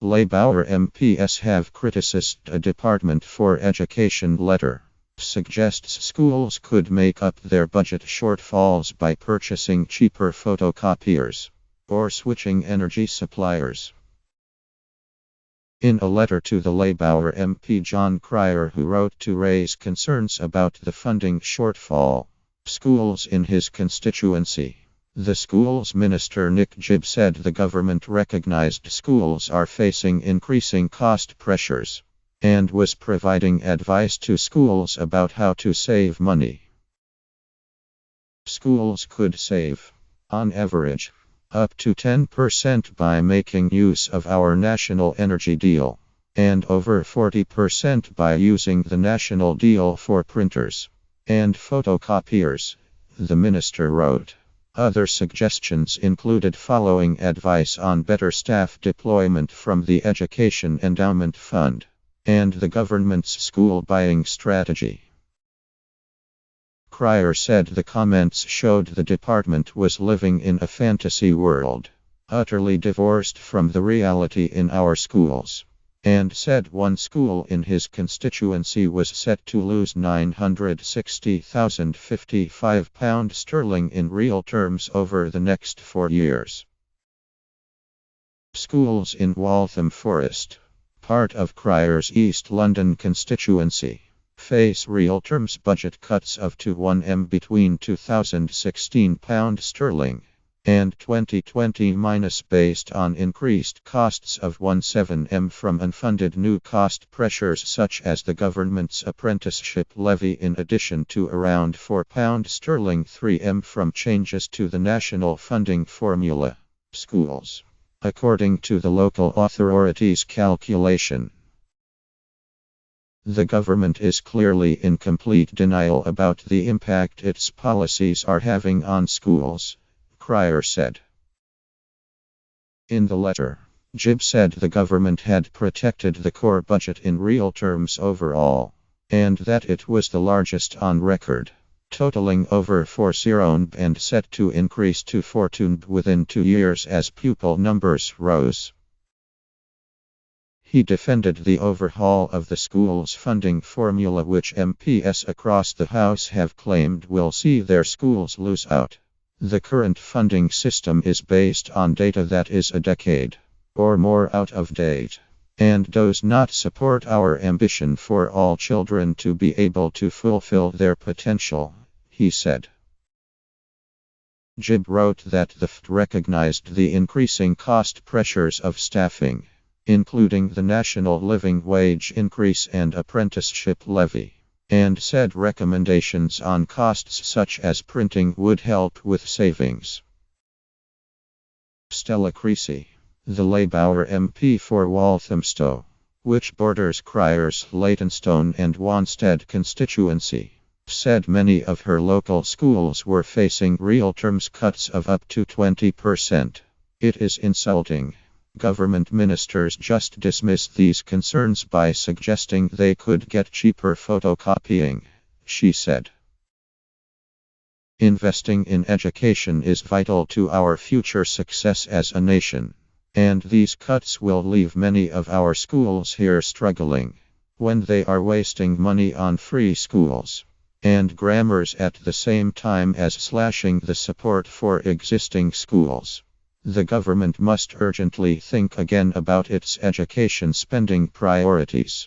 Labour MPs have criticised a Department for Education letter. Suggests schools could make up their budget shortfalls by purchasing cheaper photocopiers or switching energy suppliers. In a letter to the Labour MP John Cryer, who wrote to raise concerns about the funding shortfall, schools in his constituency, the schools minister Nick Gibb said the government recognized schools are facing increasing cost pressures and was providing advice to schools about how to save money. Schools could save, on average, up to 10% by making use of our national energy deal, and over 40% by using the national deal for printers and photocopiers, the minister wrote. Other suggestions included following advice on better staff deployment from the Education Endowment Fund and the government's school buying strategy. Cryer said the comments showed the department was living in a fantasy world, utterly divorced from the reality in our schools, and said one school in his constituency was set to lose £960,055 in real terms over the next 4 years. Schools in Waltham Forest, part of Cryer's East London constituency, face real terms budget cuts of to £1m between £2016 and 2020 minus based on increased costs of £17m from unfunded new cost pressures such as the government's apprenticeship levy, in addition to around £4 3m from changes to the national funding formula. Schools, according to the local authorities' calculation. The government is clearly in complete denial about the impact its policies are having on schools, Cryer said. In the letter, Gibb said the government had protected the core budget in real terms overall, and that it was the largest on record, totaling over 40 and set to increase to 14 within 2 years as pupil numbers rose. He defended the overhaul of the school's funding formula, which MPs across the House have claimed will see their schools lose out. The current funding system is based on data that is a decade or more out of date, and does not support our ambition for all children to be able to fulfill their potential, he said. Gibb wrote that the FT recognized the increasing cost pressures of staffing, including the national living wage increase and apprenticeship levy, and said recommendations on costs such as printing would help with savings. Stella Creasy, the Labour MP for Walthamstow, which borders Cryer's Leytonstone and Wanstead constituency, said many of her local schools were facing real terms cuts of up to 20%. It is insulting. Government ministers just dismiss these concerns by suggesting they could get cheaper photocopying, she said. Investing in education is vital to our future success as a nation, and these cuts will leave many of our schools here struggling, when they are wasting money on free schools and grammars at the same time as slashing the support for existing schools. The government must urgently think again about its education spending priorities.